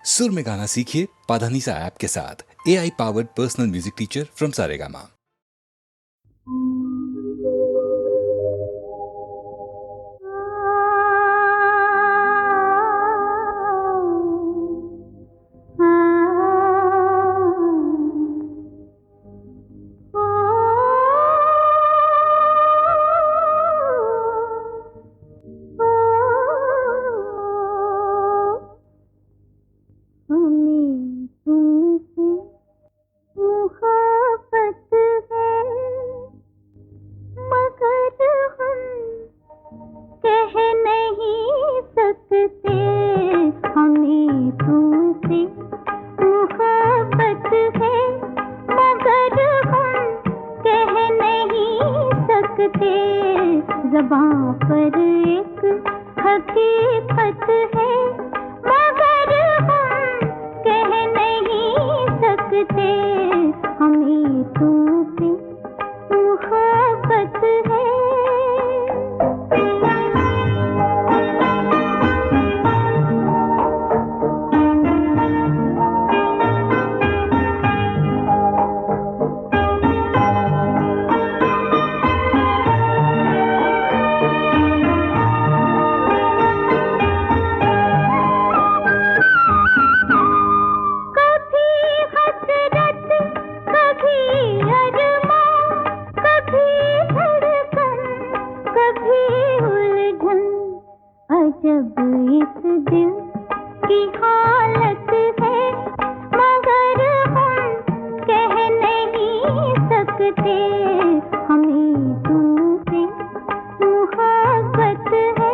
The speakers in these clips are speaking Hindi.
सुर में गाना सीखिए पाधानीसा ऐप के साथ। AI powered personal music teacher from Saregama. ज़बां पर एक हकीकत है मगर हम कह नहीं सकते हमें तुमसे मोहब्बत है। जब इस दिल की हालत है मगर हम कह नहीं सकते हमें तुमसे मोहब्बत है।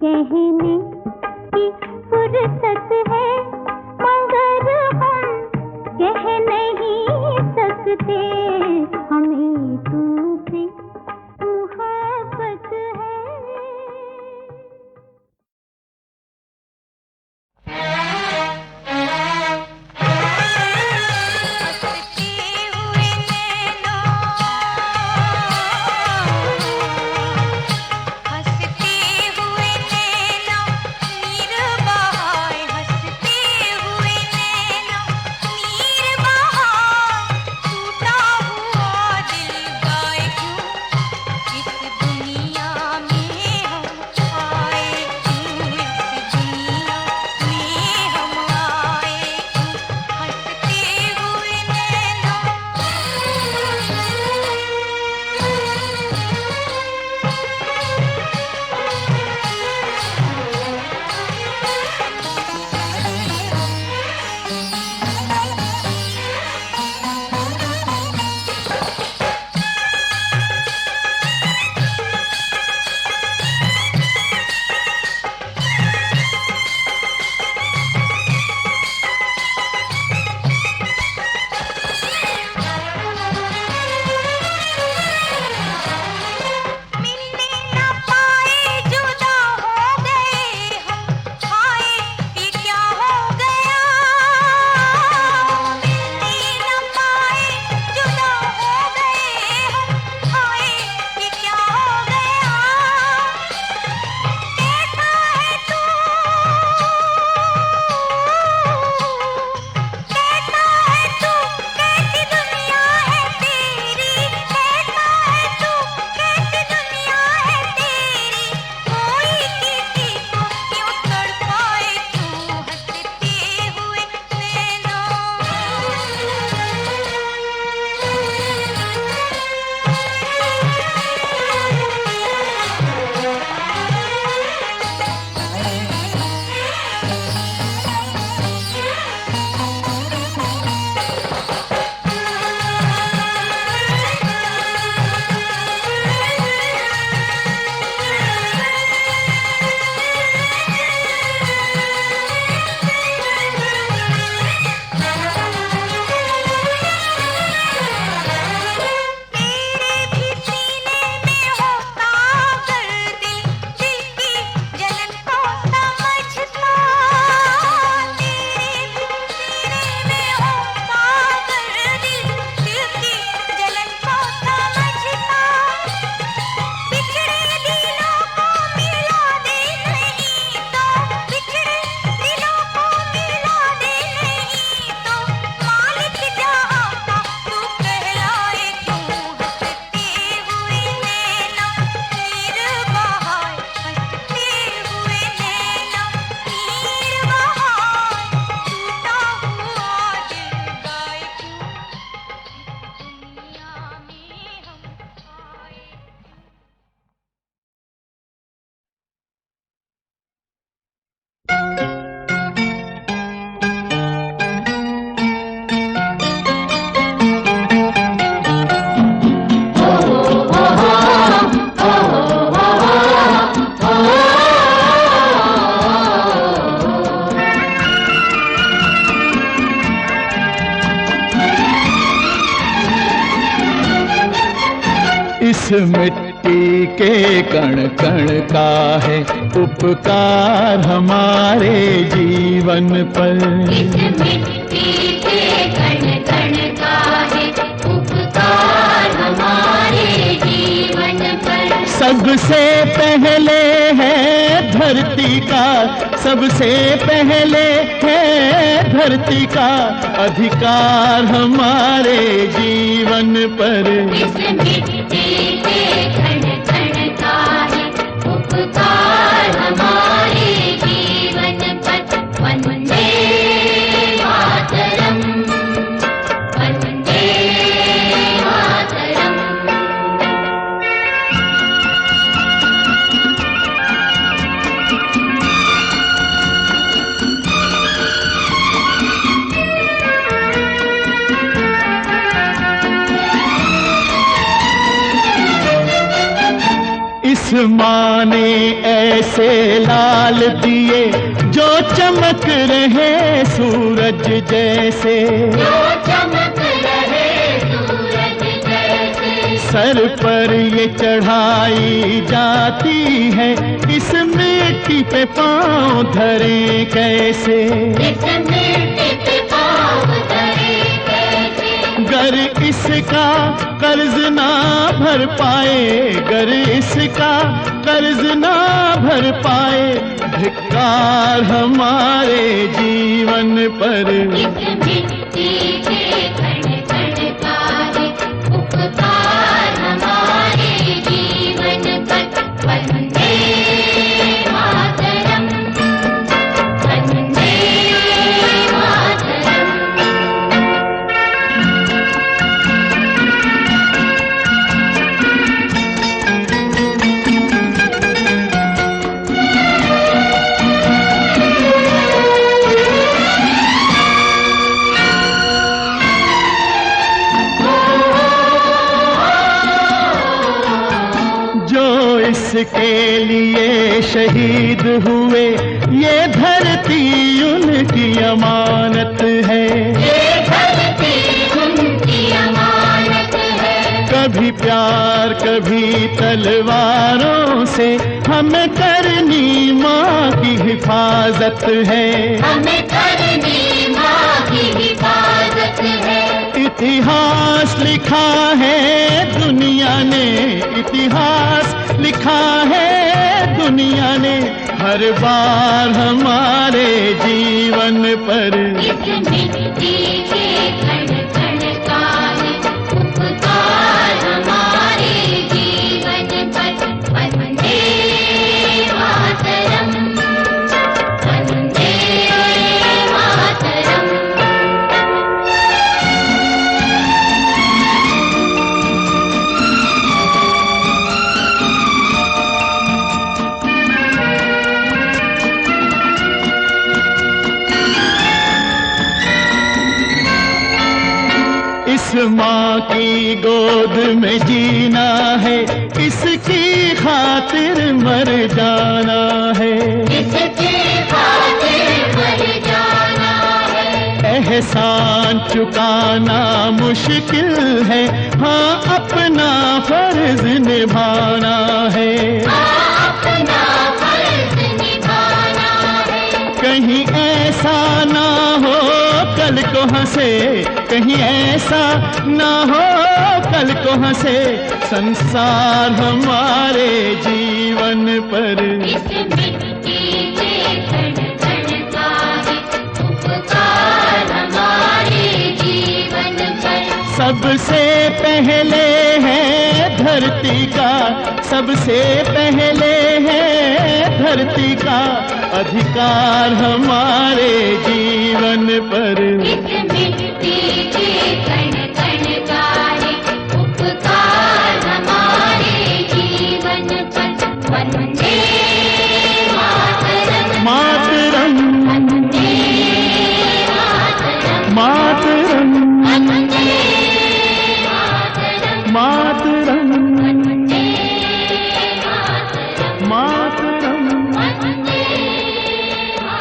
कहने की फुर्सत है मगर हम कह नहीं सकते हमें तुमसे मोहब्बत है। टूटा इस मिट्टी के कण कण का है उपकार हमारे जीवन पर। इस मिट्टी के कण कण का है उपकार हमारे जीवन पर। सबसे पहले है धरती का, सबसे पहले है धरती का अधिकार हमारे जीवन पर। इस मिट्टी के कण कण का है उपकार हमारे जीवन पर। वंदे मातरम, वंदे मातरम। इस माँ ने ऐसे लाल दिए जो चमक रहे सूरज जैसे, जो चमक रहे सूरज जैसे। सर पर ये चढ़ाई जाती है, इस मिट्टी पे पाँव धरे कैसे। इस मिट्टी पे पाँव धरे कैसे। गर इसका कर्ज ना भर पाए, गर इसका कर्ज ना भर पाए, धिक्कार हमारे जीवन पर। इस मिट्टी के कण कण का है उपकार हमारे जीवन पर। वंदे मातरम, वंदे मातरम। इसके लिए शहीद हुए, ये धरती उनकी अमानत है। ये धरती उनकी अमानत है। कभी प्यार कभी तलवारों से हमें करनी माँ की हिफाजत है। हमें करनी माँ की हिफाजत है। इतिहास लिखा है दुनिया ने, इतिहास लिखा है दुनिया ने, हर बार हमारे जीवन पर। इस मिट्टी के कण कण का है उपकार हमारे जीवन पर। वंदे मातरम, वंदे मातरम। इस माँ की गोद में जीना है, इसकी खातिर मर जाना है। इसकी खातिर मर जाना है। एहसान चुकाना मुश्किल है, हाँ अपना फर्ज निभाना है। अपना फर्ज निभाना है। कहीं ऐसा ना हो कल को हंसे, कहीं ऐसा ना हो कल को हंसे संसार हमारे जीवन पर। इस मिट्टी के कण कण का है उपकार हमारे जीवन पर। सबसे पहले है धरती का, सबसे पहले है धरती का अधिकार हमारे जीवन पर। इस मिट्टी के कण कण का है उपकार हमारे जीवन पर। वंदे मातरम, मातरम, वंदे मातरम, मातरम, वंदे मातरम, मातरम, वंदे मातरम, मातरम, वंदे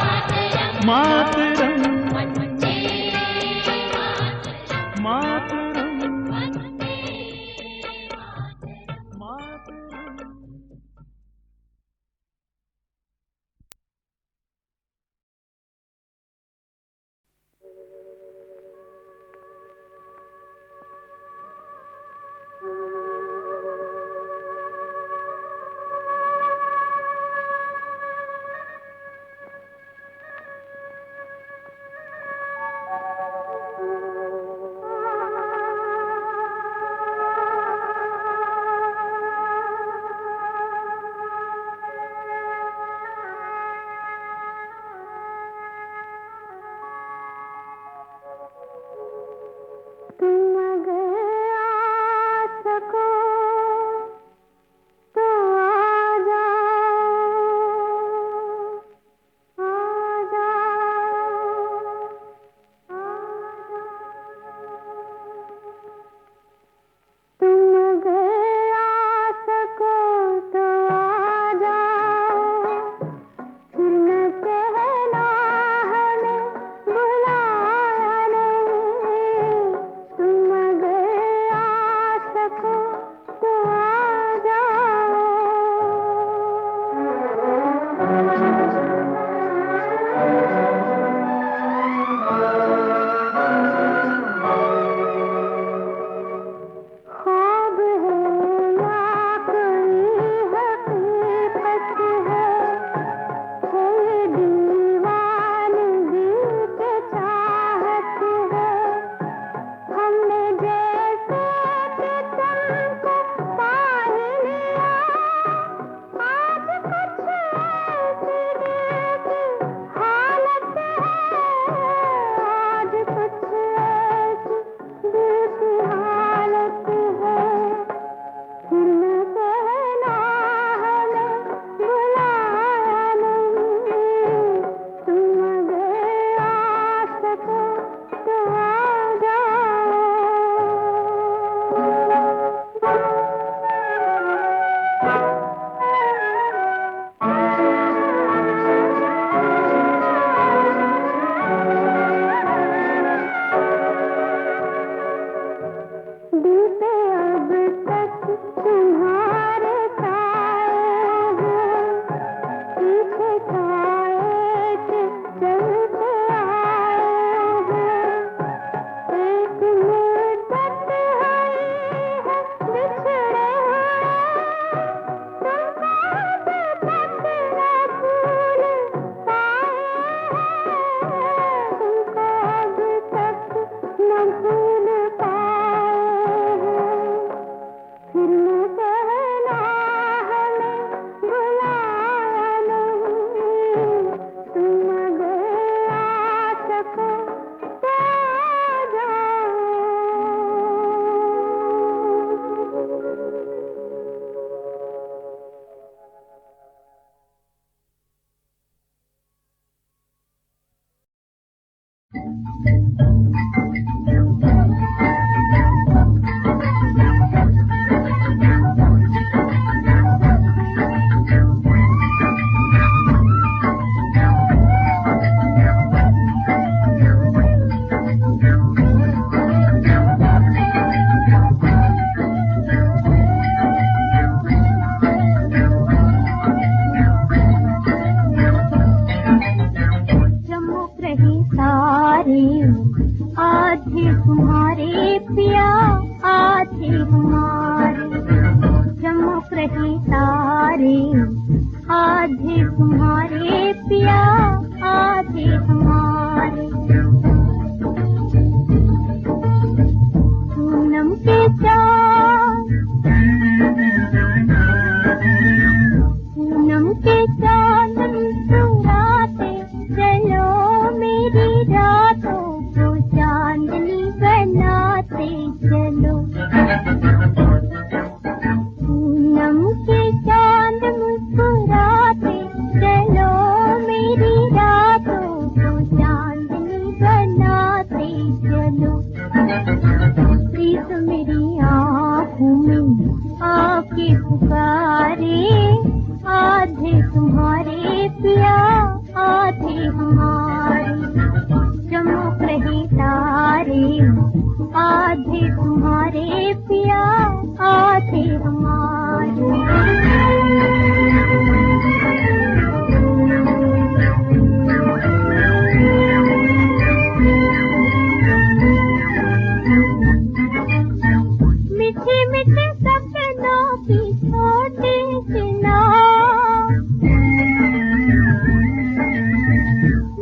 मातरम, मातरम, वंदे मातरम, मातरम। वंदे मातरम। बीते अब तक तुम्हारे साए हैं, पीछे छाए के चलते आए हैं। एक मुद्दत हुई है बिछड़े हुए, तुमको अब तक न भूल पाए हैं, तुमको अब तक न भूल पाए हैं। फिर न कहना हमें बुलाया नहीं, तुम अगर आ सको तो आ जाओ। चमक रही तारे आधे तुम्हारे पिया आधे हमारे, चमक रही तारे आधे तुम्हारे पिया आधे हमारे। पूनम के चाँद पूनम के चाँद मुस्कुराते चलो मेरी रातों को चांदनी बनाते चलो। पूनम के चाँद मुस्कुराते चलो मेरी रातों को चांदनी बनाते चलो। प्रीत मेरी आँखों में आके पुकारे, आधे तुम्हारे पिया आधे हमारे। चमक रही तारे आधे तुम्हारे पिया आधे हमारे। मीठे मीठे सपनों की छोटी सी नाव,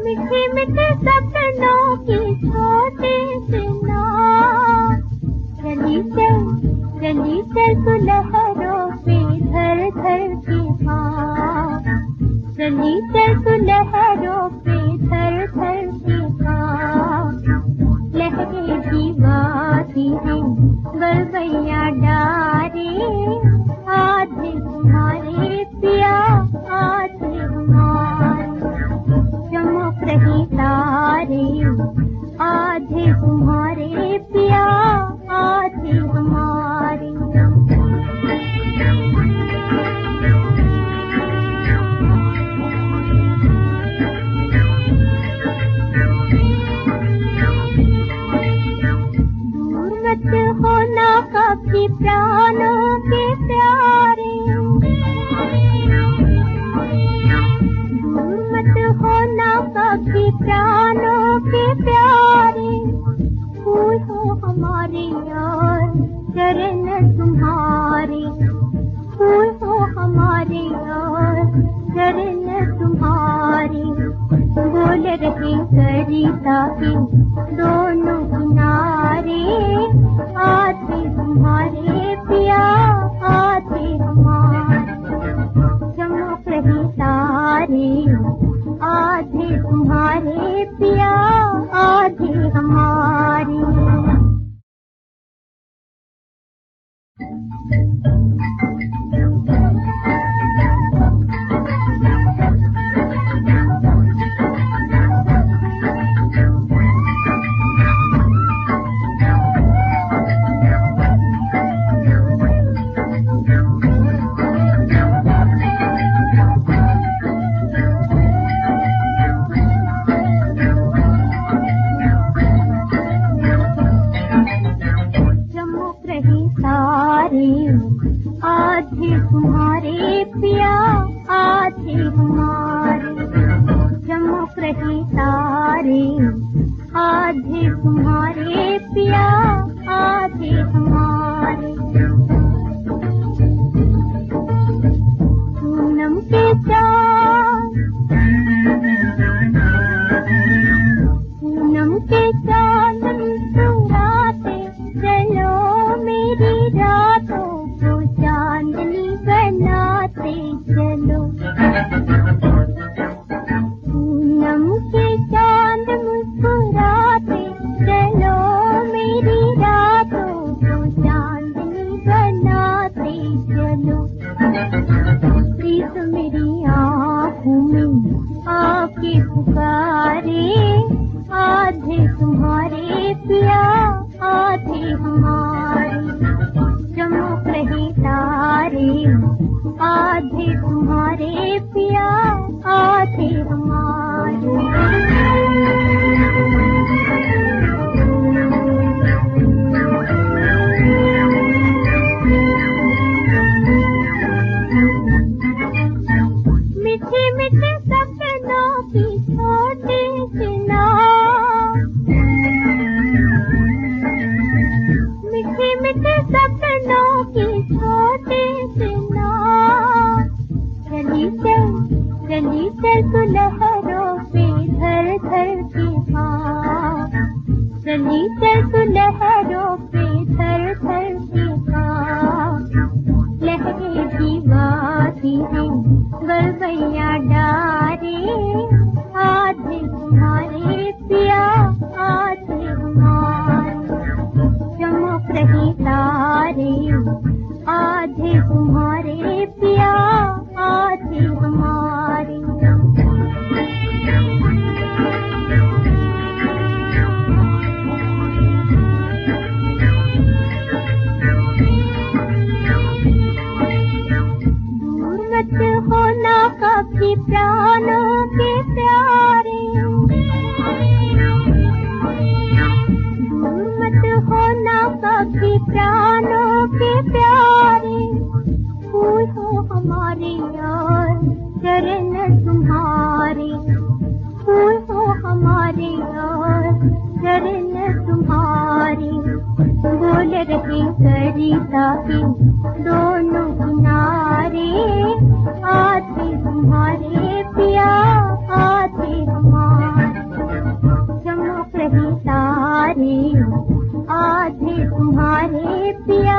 मीठे मीठे सपनों की छोटी सी नाव। चली चल तू लहरों पे धर धर के पाँव, चली चल तू लहरों पे धर धर के पाँव। लहरें भी गाती हैं गलबैया डारे, आधे तुम्हारे पिया आधे हमारे। चमक रही तारे आधे तुम्हारे पिया आधे हमारे। दूर मत होना कभी प्राणों के प्यारे, दूर मत होना कभी प्राणों के प्यारे। फूल हो हमारे यार चरण तुम्हारे, फूल हो हमारे यार चरण तुम्हारे। बोल रहे सरिता के दोनों किनारे, आधे तुम्हारे पिया आधे हमारे। चमक रही तारे आधे तुम्हारे पिया आधे हमारे। थे सपनों की छोटी सी नाव। चली चल तू लहरों पे धर धर के पाँव। चली चल तू लहरों पे धर धर के पाँव। लहरें भी गाती हैं गलबैया डारे, आधे तुम्हारे पिया आधे हमारे। चमक रही तारे, आधे तुम्हारे पिया आधे हमारे। दूर मत होना कभी प्राणों के प्यारे, दूर मत होना कभी प्राणों के प्यारे। फूल हो हमारे यार चरण तुम्हारे, फूल हो हमारे यार चरण तुम्हारे। बोल रहे सरिता के दोनों किनारे, आधे तुम्हारे पिया आधे हमारे। चमक रही तारे, आधे तुम्हारे पिया